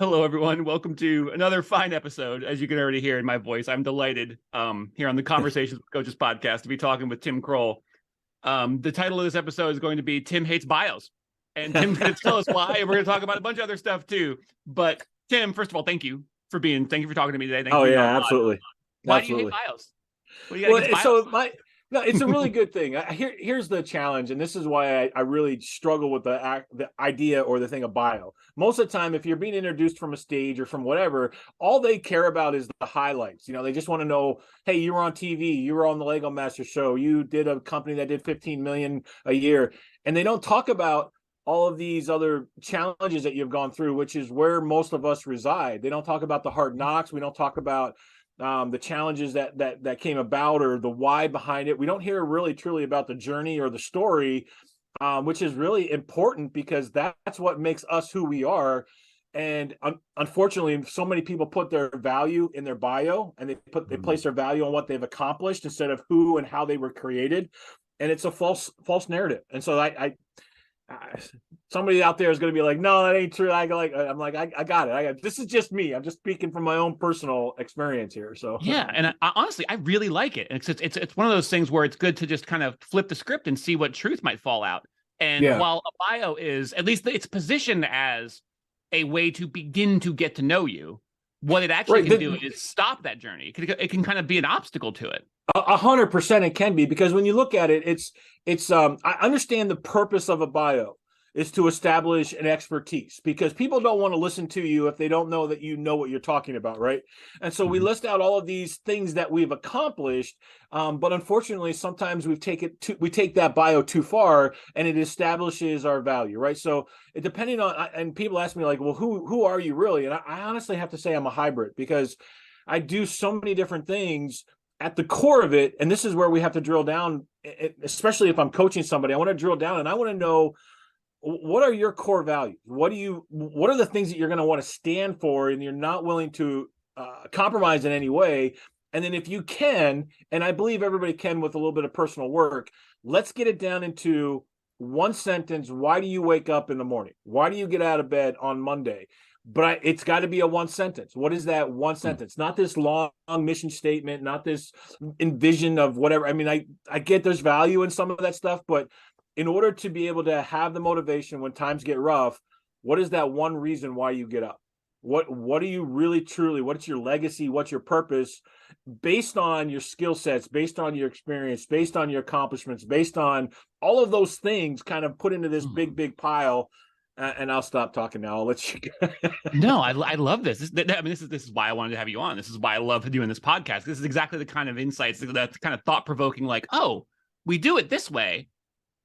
Hello, everyone. Welcome to another fine episode. As you can already hear in my voice, I'm delighted here on the Conversations with Coaches podcast to be talking with Tim Croll. The title of this episode is going to be Tim Hates Bios. And Tim's going to tell us why, and we're going to talk about a bunch of other stuff too. But Tim, first of all, thank you for talking to me today. Thank you for being on the pod. Absolutely. Why do you hate bios? What do you got against bios? No, it's a really good thing. Here's the challenge, and this is why I really struggle with the idea or the thing of bio. Most of the time, if you're being introduced from a stage or from whatever, all they care about is the highlights. They just want to know, hey, you were on TV, you were on the Lego Master Show, you did a company that did 15 million a year, and they don't talk about all of these other challenges that you've gone through, which is where most of us reside. They don't talk about the hard knocks. We don't talk about the challenges that came about or the why behind it. We don't hear really truly about the journey or the story, which is really important because that's what makes us who we are. And unfortunately, so many people put their value in their bio, and they place their value on what they've accomplished instead of who and how they were created. And it's a false narrative. And so somebody out there is going to be like, no, that ain't true. I'm like, I got it. This is just me. I'm just speaking from my own personal experience here. So yeah, and honestly, I really like it. It's one of those things where it's good to just kind of flip the script and see what truth might fall out. And while a bio is, at least it's positioned as a way to begin to get to know you, what it actually can do is stop that journey. It can kind of be an obstacle to it. 100% it can be, because when you look at it, it's I understand the purpose of a bio is to establish an expertise, because people don't want to listen to you if they don't know that you know what you're talking about, right? And so we list out all of these things that we've accomplished, but unfortunately, sometimes we take that bio too far, and it establishes our value, right? So depending on, and people ask me like, well, who are you really? And I honestly have to say I'm a hybrid, because I do so many different things. At the core of it, and this is where we have to drill down, especially if I'm coaching somebody, I want to drill down and I want to know, what are your core values? What are the things that you're going to want to stand for and you're not willing to compromise in any way? And then if you can, and I believe everybody can with a little bit of personal work, let's get it down into one sentence. Why do you wake up in the morning? Why do you get out of bed on Monday? But it's got to be a one sentence. What is that one sentence? Not this long mission statement, not this envision of whatever. I mean, I get there's value in some of that stuff, but in order to be able to have the motivation when times get rough, what is that one reason why you get up? What do you really truly, what's your legacy? What's your purpose based on your skill sets, based on your experience, based on your accomplishments, based on all of those things kind of put into this big pile. And I'll stop talking now. I'll let you go. No, I love this. This is why I wanted to have you on. This is why I love doing this podcast. This is exactly the kind of insights, that's kind of thought-provoking, like, oh, we do it this way,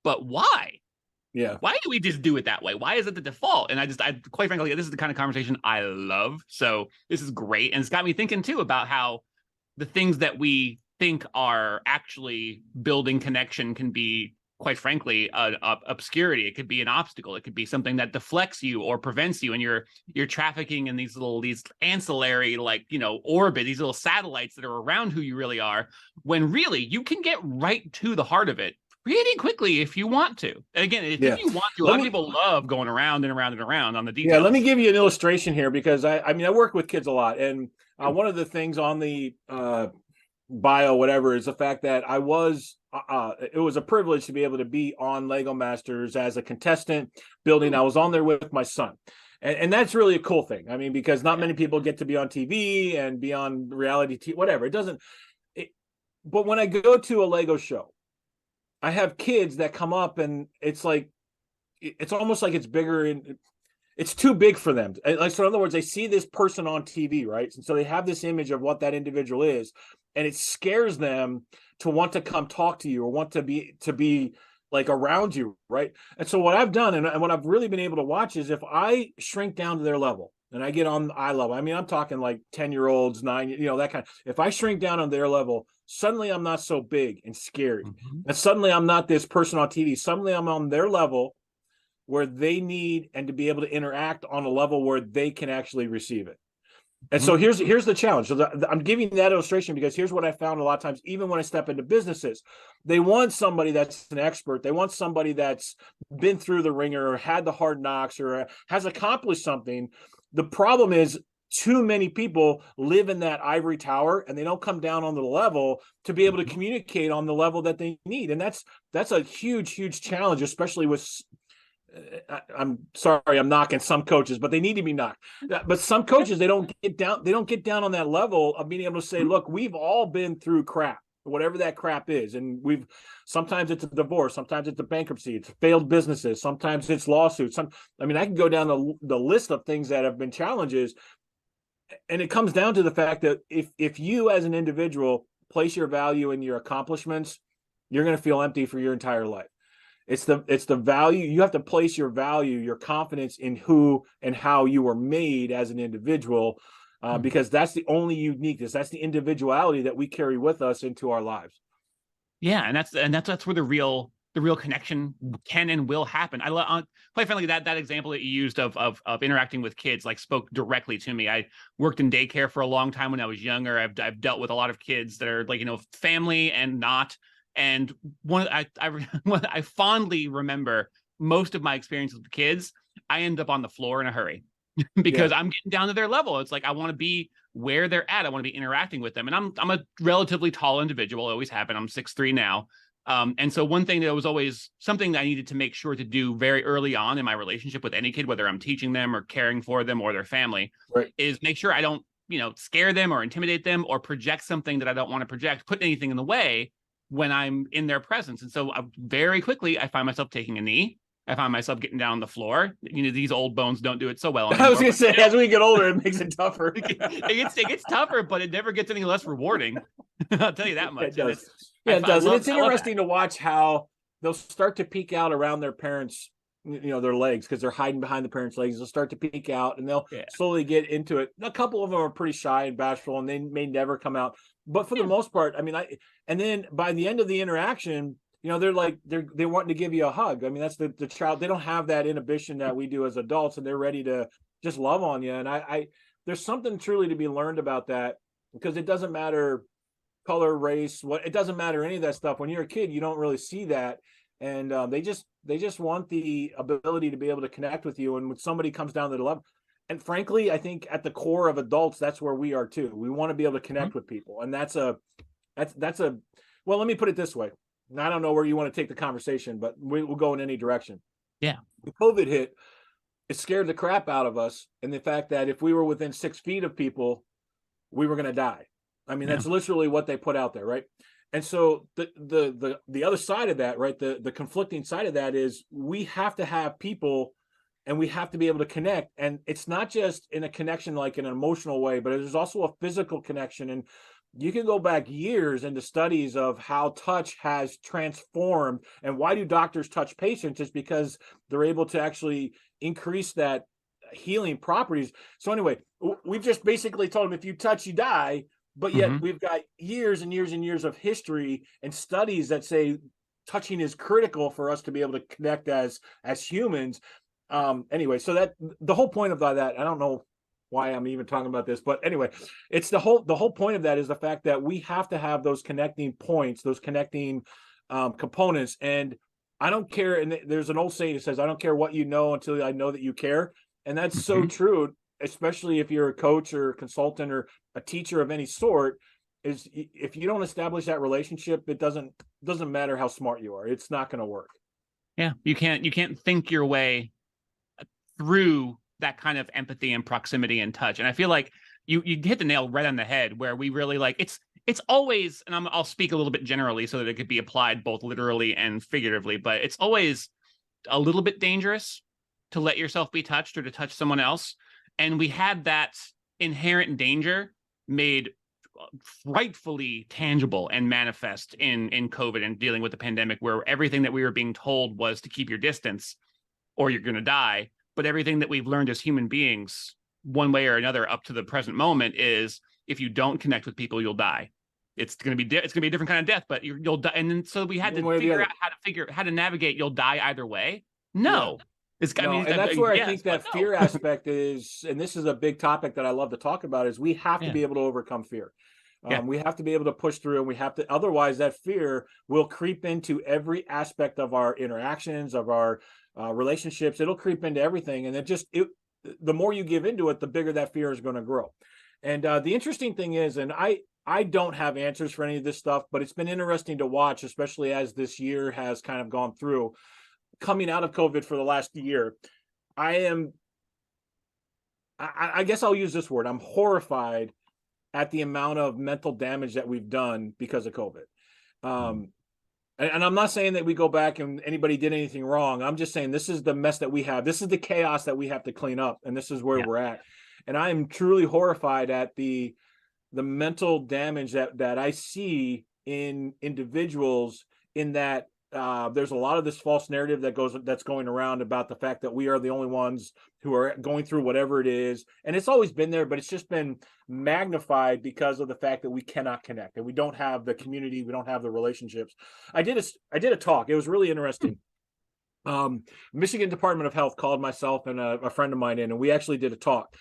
but why? Yeah. Why do we just do it that way? Why is it the default? And I quite frankly, this is the kind of conversation I love. So this is great. And it's got me thinking too about how the things that we think are actually building connection can be, quite frankly, obscurity. It could be an obstacle. It could be something that deflects you or prevents you, and you're trafficking in these ancillary, orbit, these little satellites that are around who you really are, when really you can get right to the heart of it pretty quickly if you want to. And again, if you want to, a lot of people love going around and around and around on the details. Yeah, let me give you an illustration here, because I work with kids a lot, and one of the things on the bio, whatever, is the fact that it was a privilege to be able to be on Lego Masters as a contestant building. I was on there with my son. And that's really a cool thing. I mean, because not many people get to be on TV and be on reality TV, whatever. But when I go to a Lego show, I have kids that come up, and it's almost like it's bigger, and it's too big for them. So in other words, they see this person on TV, right? And so they have this image of what that individual is, and it scares them to want to come talk to you or want to be like around you, right? And so what I've done, and what I've really been able to watch, is if I shrink down to their level and I get on eye level, I mean, I'm talking like 10-year-olds, 9, that kind of, if I shrink down on their level, suddenly I'm not so big and scary. And suddenly I'm not this person on TV. Suddenly I'm on their level where they need, and to be able to interact on a level where they can actually receive it. And so here's the challenge. So I'm giving that illustration because here's what I found a lot of times, even when I step into businesses, they want somebody that's an expert. They want somebody that's been through the ringer or had the hard knocks or has accomplished something. The problem is too many people live in that ivory tower and they don't come down on the level to be able to communicate on the level that they need. And that's a huge challenge, especially with, I'm sorry, I'm knocking some coaches, but they need to be knocked. But some coaches, they don't get down on that level of being able to say, look, we've all been through crap, whatever that crap is. And sometimes it's a divorce, sometimes it's a bankruptcy, it's failed businesses, sometimes it's lawsuits. I can go down the list of things that have been challenges. And it comes down to the fact that if you as an individual place your value in your accomplishments, you're going to feel empty for your entire life. It's the value. You have to place your value, your confidence in who and how you were made as an individual, because that's the only uniqueness. That's the individuality that we carry with us into our lives. Yeah, and that's where the real connection can and will happen. I love, quite frankly, that example that you used of interacting with kids like spoke directly to me. I worked in daycare for a long time when I was younger. I've dealt with a lot of kids that are like, family and not. And I fondly remember most of my experiences with kids. I end up on the floor in a hurry because I'm getting down to their level. It's like I want to be where they're at. I want to be interacting with them. And I'm a relatively tall individual. I always have been. I'm 6'3" now. And so one thing that was always something that I needed to make sure to do very early on in my relationship with any kid, whether I'm teaching them or caring for them or their family, is make sure I don't, scare them or intimidate them or project something that I don't want to project, put anything in the way when I'm in their presence. And so very quickly, I find myself taking a knee. I find myself getting down on the floor. These old bones don't do it so well anymore. I was going to say, as we get older, it makes it tougher. it gets tougher, but it never gets any less rewarding. I'll tell you that much. It does. It does. And it's interesting to watch how they'll start to peek out around their parents, their legs, because they're hiding behind the parents' legs. They'll start to peek out and they'll slowly get into it. A couple of them are pretty shy and bashful and they may never come out. But for the most part, and then by the end of the interaction, they're wanting to give you a hug. That's the child. They don't have that inhibition that we do as adults, and they're ready to just love on you. And there's something truly to be learned about that, because it doesn't matter color, race, it doesn't matter any of that stuff. When you're a kid, you don't really see that. And they just want the ability to be able to connect with you. And when somebody comes down to the level, and frankly, I think at the core of adults, that's where we are too. We want to be able to connect with people. And that's well, let me put it this way. I don't know where you want to take the conversation, but we'll go in any direction. Yeah. When COVID hit, it scared the crap out of us. And the fact that if we were within 6 feet of people, we were going to die. That's literally what they put out there. Right. And so the other side of that, right, the conflicting side of that is we have to have people and we have to be able to connect. And it's not just in a connection like in an emotional way, but there's also a physical connection. And you can go back years into studies of how touch has transformed. And why do doctors touch patients? Is because they're able to actually increase that healing properties. So anyway, we've just basically told them if you touch, you die. But yet we've got years and years and years of history and studies that say touching is critical for us to be able to connect as humans. Anyway, so that the whole point of that, I don't know why I'm even talking about this, but anyway, it's the whole point of that is the fact that we have to have those connecting points, those connecting components. And I don't care. And there's an old saying that says, I don't care what you know until I know that you care. And that's so true, especially if you're a coach or a consultant or a teacher of any sort. Is if you don't establish that relationship, it doesn't matter how smart you are. It's not going to work. Yeah, you can't think your way through that kind of empathy and proximity and touch. And I feel like you hit the nail right on the head, where we really it's always, and I'll speak a little bit generally so that it could be applied both literally and figuratively, but it's always a little bit dangerous to let yourself be touched or to touch someone else. And we had that inherent danger made rightfully tangible and manifest in COVID and dealing with the pandemic, where everything that we were being told was to keep your distance or you're going to die. But everything that we've learned as human beings, one way or another, up to the present moment, is if you don't connect with people, you'll die. It's going to be a different kind of death, but you'll die. And then so we had to figure out how to navigate. You'll die either way. No. Yeah. And that's where I think that fear aspect is, and this is a big topic that I love to talk about, is we have to be able to overcome fear. We have to be able to push through, and we have to, otherwise that fear will creep into every aspect of our interactions, of our relationships. It'll creep into everything. And the more you give into it, the bigger that fear is going to grow. And the interesting thing is, and I don't have answers for any of this stuff, but it's been interesting to watch, especially as this year has kind of gone through, coming out of COVID for the last year. I guess I'll use this word. I'm horrified at the amount of mental damage that we've done because of COVID. And I'm not saying that we go back and anybody did anything wrong. I'm just saying this is the mess that we have. This is the chaos that we have to clean up, and this is where we're at. And I am truly horrified at the mental damage that I see in individuals, in that there's a lot of this false narrative that's going around about the fact that we are the only ones who are going through whatever it is. And it's always been there, but it's just been magnified because of the fact that we cannot connect, and we don't have the community, we don't have the relationships. I did a talk. It was really interesting. Michigan Department of Health called myself and a friend of mine in, and we actually did a talk.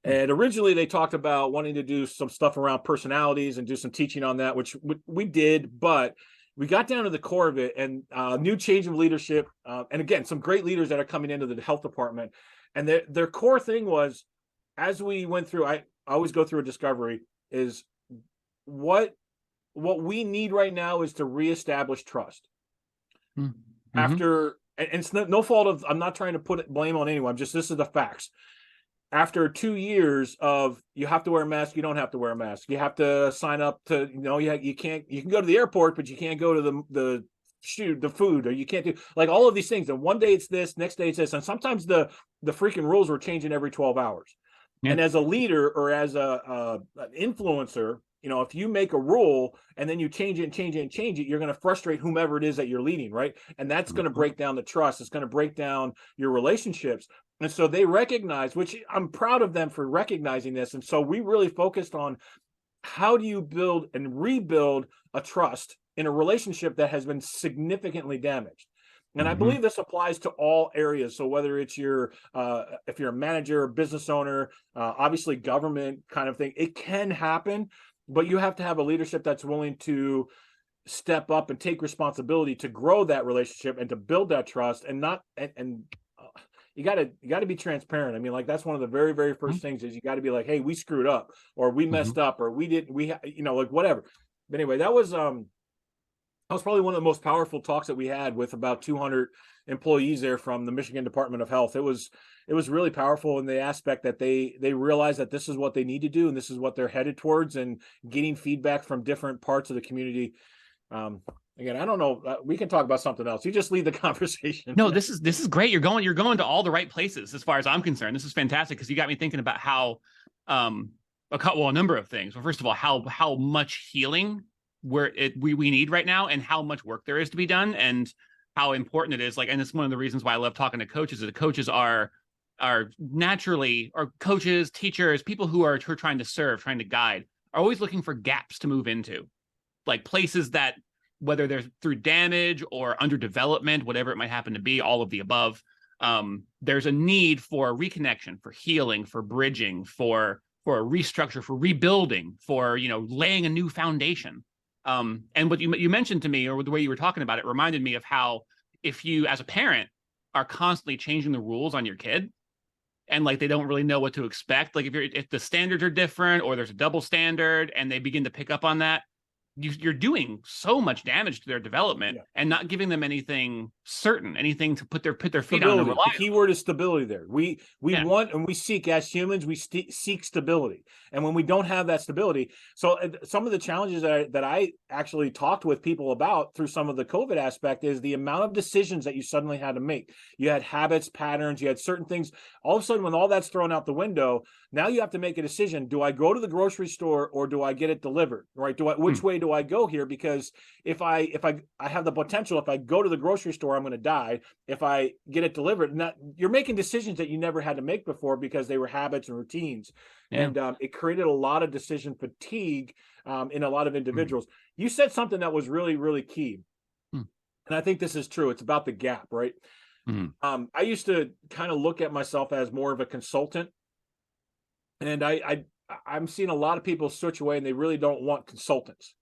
And originally they talked about wanting to do some stuff around personalities and do some teaching on that, which we did, but we got down to the core of it, and new change of leadership. And again, some great leaders that are coming into the health department. And their core thing was, as we went through, I always go through a discovery, is what we need right now is to reestablish trust. After, and it's no fault of, I'm not trying to put blame on anyone. This is the facts. After 2 years of, you have to wear a mask, you don't have to wear a mask. You have to sign up to, you can't, you can go to the airport, but you can't go to the food, or you can't do like all of these things. And one day it's this, next day it's this. And sometimes the freaking rules were changing every 12 hours. Yeah. And as a leader or as an influencer, if you make a rule and then you change it, you're going to frustrate whomever it is that you're leading, right? And that's going to break down the trust. It's going to break down your relationships. And so they recognize, which I'm proud of them for recognizing this. And so we really focused on, how do you build and rebuild a trust in a relationship that has been significantly damaged? And I believe this applies to all areas. So whether it's if you're a manager, business owner, obviously government kind of thing, it can happen, but you have to have a leadership that's willing to step up and take responsibility to grow that relationship and to build that trust, and you got to be transparent. I mean, like, that's one of the very, very first things is you got to be like, hey, we screwed up, or we messed up, or like whatever. But anyway, that was probably one of the most powerful talks that we had, with about 200 employees there from the Michigan Department of Health. It was really powerful in the aspect that they realize that this is what they need to do, and this is what they're headed towards, and getting feedback from different parts of the community. Again, I don't know. We can talk about something else. You just lead the conversation. No, this is great. You're going to all the right places as far as I'm concerned. This is fantastic, because you got me thinking about how a number of things. Well, first of all, how much healing we need right now, and how much work there is to be done, and how important it is. Like, and it's one of the reasons why I love talking to coaches. Is that coaches are naturally, or coaches, teachers, people who are trying to serve, trying to guide, are always looking for gaps to move into, like places that, whether they're through damage or underdevelopment, whatever it might happen to be, all of the above, there's a need for reconnection, for healing, for bridging, for a restructure, for rebuilding, for laying a new foundation. And what you mentioned to me, or the way you were talking about it, reminded me of how, if you as a parent are constantly changing the rules on your kid, and like they don't really know what to expect, like if the standards are different, or there's a double standard, and they begin to pick up on that, you're doing so much damage to their development, and not giving them anything certain, anything to put their feet on. The key word is stability there. We want, and we seek, as humans, we seek stability. And when we don't have that stability, so some of the challenges that I actually talked with people about through some of the COVID aspect is the amount of decisions that you suddenly had to make. You had habits, patterns, you had certain things. All of a sudden, when all that's thrown out the window, now you have to make a decision. Do I go to the grocery store, or do I get it delivered? Right? Which way do I go here? Because if I have the potential, if I go to the grocery store, I'm going to die. If I get it delivered, you're making decisions that you never had to make before, because they were habits and routines. And it created a lot of decision fatigue in a lot of individuals. You said something that was really, really key. And I think this is true. It's about the gap, right? I used to kind of look at myself as more of a consultant. And I'm seeing a lot of people switch away, and they really don't want consultants.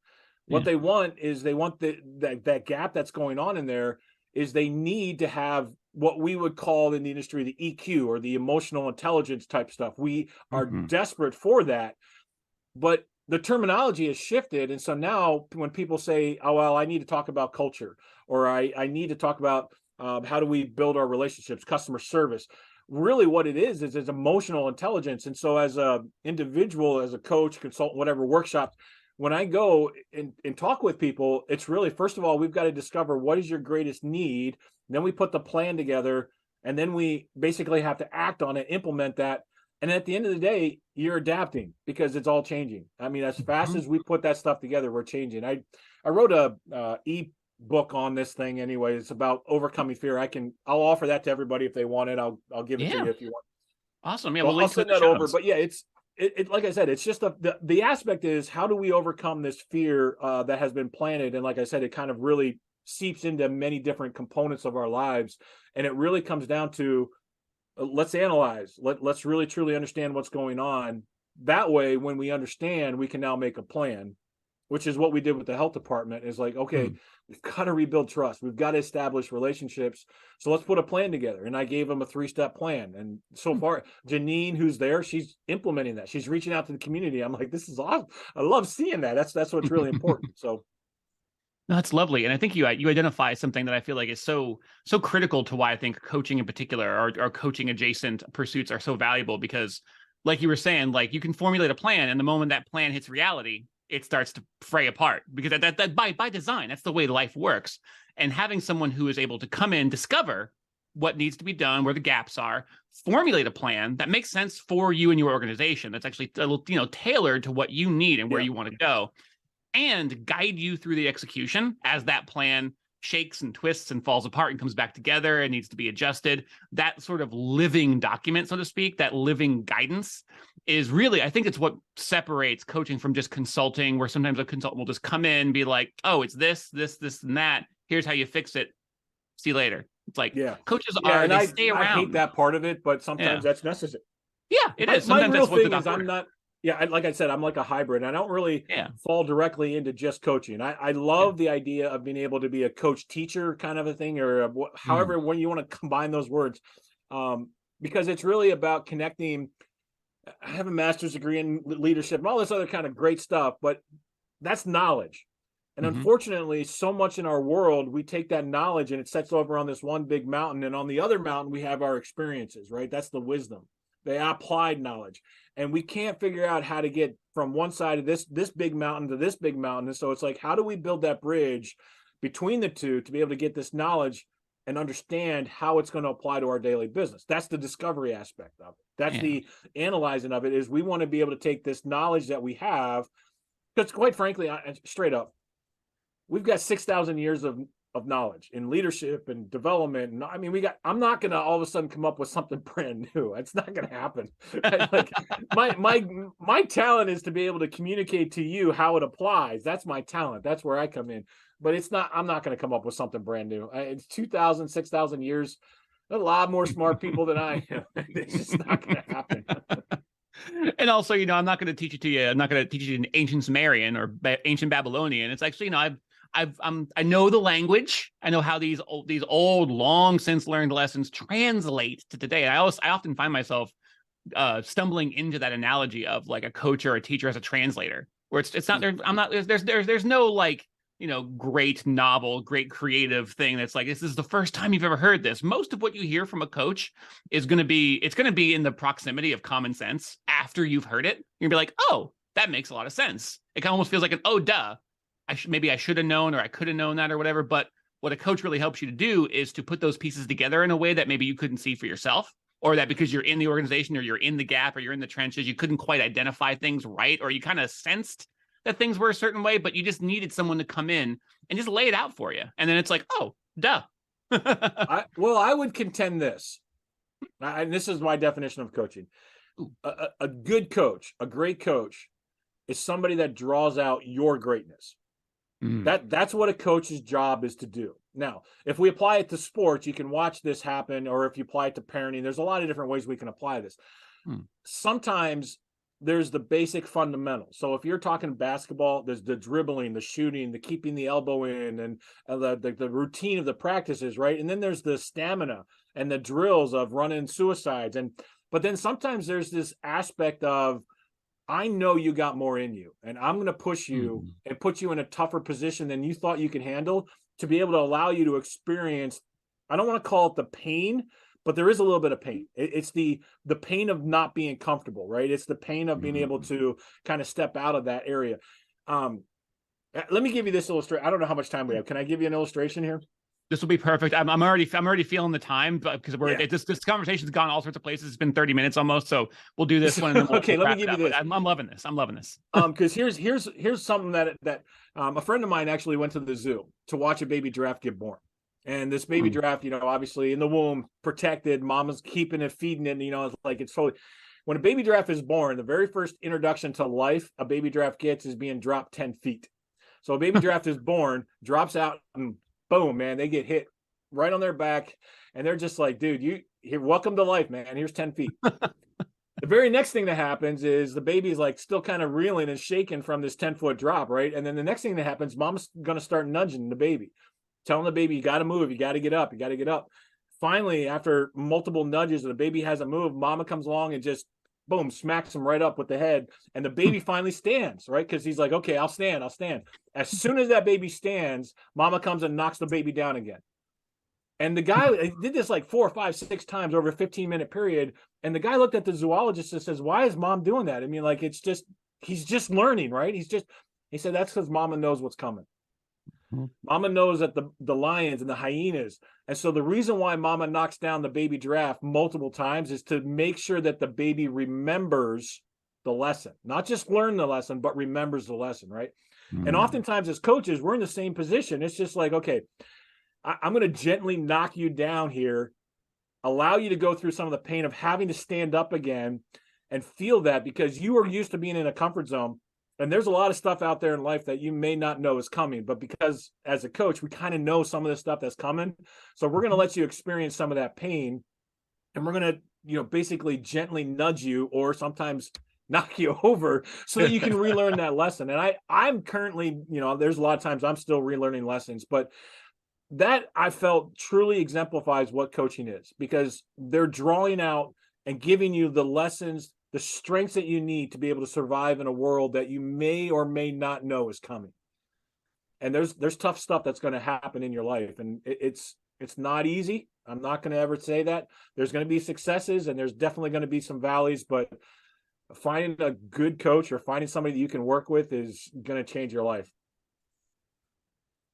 What they want is, they want that gap that's going on in there, is they need to have what we would call in the industry the EQ, or the emotional intelligence type stuff. We are desperate for that, but the terminology has shifted. And so now when people say, oh, well, I need to talk about culture, or I need to talk about how do we build our relationships, customer service, really what it is emotional intelligence. And so as a individual, as a coach, consultant, whatever, workshop, when I go and talk with people, it's really, first of all, we've got to discover what is your greatest need. Then we put the plan together, and then we basically have to act on it, implement that. And at the end of the day, you're adapting, because it's all changing. I mean, as fast as we put that stuff together, we're changing. I wrote a e-book on this thing anyway. It's about overcoming fear. I'll offer that to everybody if they want it. I'll give it to you if you want. Awesome. Yeah, I'll send that over. But yeah, it's like I said, it's just the aspect is, how do we overcome this fear that has been planted? And like I said, it kind of really seeps into many different components of our lives. And it really comes down to, let's analyze. Let's really truly understand what's going on. That way, when we understand, we can now make a plan, which is what we did with the health department. Is like, okay, we've got to rebuild trust. We've got to establish relationships. So let's put a plan together. And I gave them a 3-step plan. And so far, Janine, who's there, she's implementing that. She's reaching out to the community. I'm like, this is awesome. I love seeing that. That's what's really important. So. No, that's lovely. And I think you identify something that I feel like is so critical to why I think coaching in particular, or coaching adjacent pursuits, are so valuable. Because like you were saying, like, you can formulate a plan, and the moment that plan hits reality, it starts to fray apart, because that by design, that's the way life works. And having someone who is able to come in, discover what needs to be done, where the gaps are, formulate a plan that makes sense for you and your organization, that's actually tailored to what you need and where you want to go, and guide you through the execution as that plan shakes and twists and falls apart and comes back together and needs to be adjusted. That sort of living document, so to speak, that living guidance, is really, I think it's what separates coaching from just consulting, where sometimes a consultant will just come in and be like, oh, it's this, and that. Here's how you fix it. See you later. It's like, coaches are, and they stay around. I hate that part of it, but sometimes that's necessary. Yeah, it is. Sometimes my real thing is, I'm not. Yeah, like I said, I'm like a hybrid. I don't really fall directly into just coaching. I love the idea of being able to be a coach teacher kind of a thing, or however when you want to combine those words, because it's really about connecting. I have a master's degree in leadership and all this other kind of great stuff, but that's knowledge. And unfortunately, so much in our world, we take that knowledge and it sets over on this one big mountain. And on the other mountain, we have our experiences, right? That's the wisdom, the applied knowledge. And we can't figure out how to get from one side of this big mountain to this big mountain. And so it's like, how do we build that bridge between the two to be able to get this knowledge and understand how it's going to apply to our daily business? That's the discovery aspect of it. That's the analyzing of it, is we want to be able to take this knowledge that we have, because quite frankly, straight up, we've got 6,000 years of knowledge in leadership and development. And I mean, I'm not going to all of a sudden come up with something brand new. It's not going to happen. Like my talent is to be able to communicate to you how it applies. That's my talent. That's where I come in, but I'm not going to come up with something brand new. It's 2,000, 6,000 years. There's a lot more smart people than I am. It's just not going to happen. And also, I'm not going to teach it to you. I'm not going to teach you in ancient Sumerian or ancient Babylonian. It's actually, I know the language. I know how these old, long since learned lessons translate to today. And I often find myself stumbling into that analogy of like a coach or a teacher as a translator, where it's not there. There's no like, great novel, great creative thing that's like, this is the first time you've ever heard this. Most of what you hear from a coach is going to be in the proximity of common sense. After you've heard it, you're gonna be like, oh, that makes a lot of sense. It kind of almost feels like an, oh, duh. Maybe I should have known, or I could have known that, or whatever. But what a coach really helps you to do is to put those pieces together in a way that maybe you couldn't see for yourself, or that because you're in the organization, or you're in the gap, or you're in the trenches, you couldn't quite identify things right, or you kind of sensed that things were a certain way, but you just needed someone to come in and just lay it out for you. And then it's like, oh, duh. I would contend this, and this is my definition of coaching. A good coach, a great coach, is somebody that draws out your greatness. That's what a coach's job is to do. Now, if we apply it to sports, you can watch this happen, or if you apply it to parenting, there's a lot of different ways we can apply this. Sometimes there's the basic fundamentals. So if you're talking basketball, there's the dribbling, the shooting, the keeping the elbow in, and the routine of the practices, right? And then there's the stamina and the drills of running suicides. But then sometimes there's this aspect of, I know you got more in you, and I'm going to push you and put you in a tougher position than you thought you could handle, to be able to allow you to experience, I don't want to call it the pain, but there is a little bit of pain. It's the pain of not being comfortable, right? It's the pain of being able to kind of step out of that area. Let me give you this illustration. I don't know how much time we have. Can I give you an illustration here? This will be perfect. I'm already feeling the time, but because this conversation's gone all sorts of places. It's been 30 minutes almost, so we'll do this one. And then okay, let me give you this. I'm loving this. I'm loving this. Because here's something that a friend of mine actually went to the zoo to watch a baby giraffe get born. And this baby giraffe, obviously in the womb, protected, mama's keeping it, feeding it, it's like, it's totally, when a baby giraffe is born, the very first introduction to life a baby giraffe gets is being dropped 10 feet. So a baby giraffe is born, drops out, and boom, man, they get hit right on their back. And they're just like, dude, you're welcome to life, man. Here's 10 feet. The very next thing that happens is the baby's like still kind of reeling and shaking from this 10-foot drop, right? And then the next thing that happens, mom's going to start nudging the baby, telling the baby, you got to move, you got to get up, you got to get up. Finally, after multiple nudges and the baby hasn't moved, mama comes along and just, boom, smacks him right up with the head. And the baby finally stands, right? Because he's like, okay, I'll stand. As soon as that baby stands, mama comes and knocks the baby down again. And the guy did this like 4, 5, 6 times over a 15-minute period. And the guy looked at the zoologist and says, why is mom doing that? I mean, like, he's just learning, right? He said, that's because mama knows what's coming. Mama knows that the lions and the hyenas. And so the reason why mama knocks down the baby giraffe multiple times is to make sure that the baby remembers the lesson, not just learn the lesson, but remembers the lesson, right? And oftentimes as coaches, we're in the same position. It's just like, okay, I'm going to gently knock you down here, allow you to go through some of the pain of having to stand up again and feel that, because you are used to being in a comfort zone. And there's a lot of stuff out there in life that you may not know is coming, but because as a coach, we kind of know some of the stuff that's coming. So we're going to let you experience some of that pain, and we're going to, basically gently nudge you, or sometimes knock you over, so that you can relearn that lesson. And I'm currently, there's a lot of times I'm still relearning lessons, but that I felt truly exemplifies what coaching is, because they're drawing out and giving you the lessons, the strengths that you need to be able to survive in a world that you may or may not know is coming. And there's tough stuff that's going to happen in your life. And it's not easy. I'm not going to ever say that. There's going to be successes, and there's definitely going to be some valleys, but finding a good coach or finding somebody that you can work with is going to change your life.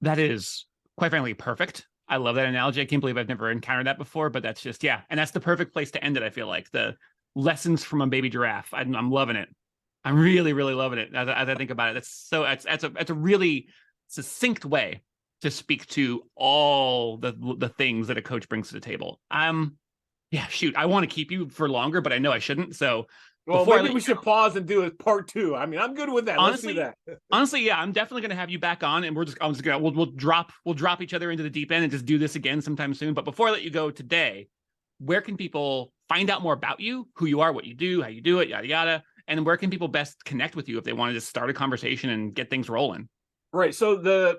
That is, quite frankly, perfect. I love that analogy. I can't believe I've never encountered that before, but that's just, yeah. And that's the perfect place to end it. I feel like the lessons from a baby giraffe. I'm loving it. I'm really, really loving it as I think about it. That's a really succinct way to speak to all the things that a coach brings to the table. Yeah, shoot, I want to keep you for longer, but I know I shouldn't. So, well, maybe we should pause and do a part 2. I mean, I'm good with that. Honestly, let's do that. Honestly, yeah, I'm definitely going to have you back on, and we'll drop each other into the deep end and just do this again sometime soon. But before I let you go today, where can people find out more about you, who you are, what you do, how you do it, yada, yada, and where can people best connect with you if they want to just start a conversation and get things rolling? Right. So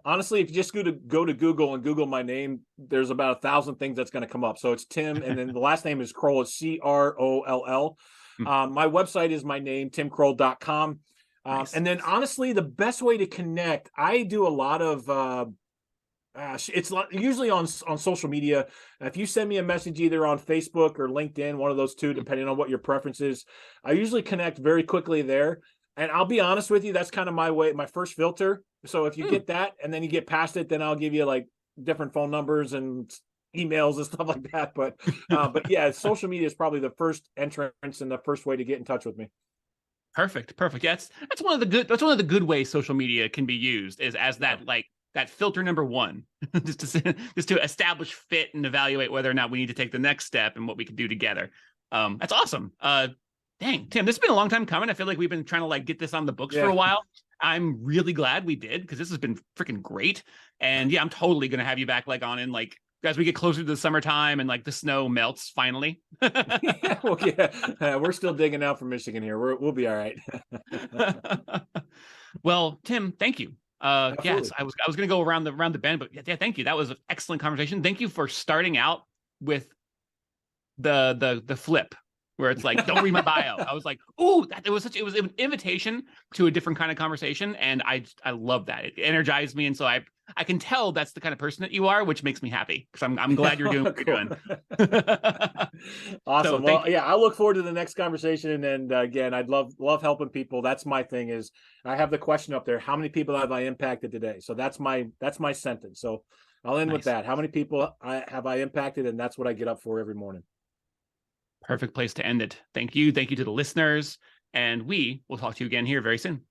honestly, if you just go to Google and Google my name, there's about 1,000 things that's going to come up. So it's Tim, and then the last name is Croll. It's Croll. My website is my name, timcroll.com. Nice. And then honestly, the best way to connect, I do a lot of, it's usually on social media. If you send me a message either on Facebook or LinkedIn, one of those two, depending on what your preference is, I usually connect very quickly there. And I'll be honest with you, that's kind of my way, my first filter. So if you get that and then you get past it, then I'll give you like different phone numbers and emails and stuff like that. But yeah, social media is probably the first entrance and the first way to get in touch with me. Perfect. Yeah, that's one of the good ways social media can be used, is as that that filter number one, just to establish fit and evaluate whether or not we need to take the next step and what we can do together. That's awesome. Dang, Tim, this has been a long time coming. I feel like we've been trying to get this on the books for a while. I'm really glad we did, because this has been freaking great. And yeah, I'm totally going to have you back on in as we get closer to the summertime and like the snow melts finally. We're still digging out from Michigan here. We'll be all right. Well, Tim, thank you. Yes, I was going to go around the bend, but yeah, thank you. That was an excellent conversation. Thank you for starting out with the flip where it's like, don't read my bio. I was like, ooh, it was an invitation to a different kind of conversation, and I love that. It energized me, and so I can tell that's the kind of person that you are, which makes me happy because I'm glad you're doing what you're doing. Awesome. So, well, yeah, I look forward to the next conversation. And again, I'd love helping people. That's my thing. Is I have the question up there: how many people have I impacted today? So that's my sentence. So I'll end with that. How many people have I impacted? And that's what I get up for every morning. Perfect place to end it. Thank you. Thank you to the listeners. And we will talk to you again here very soon.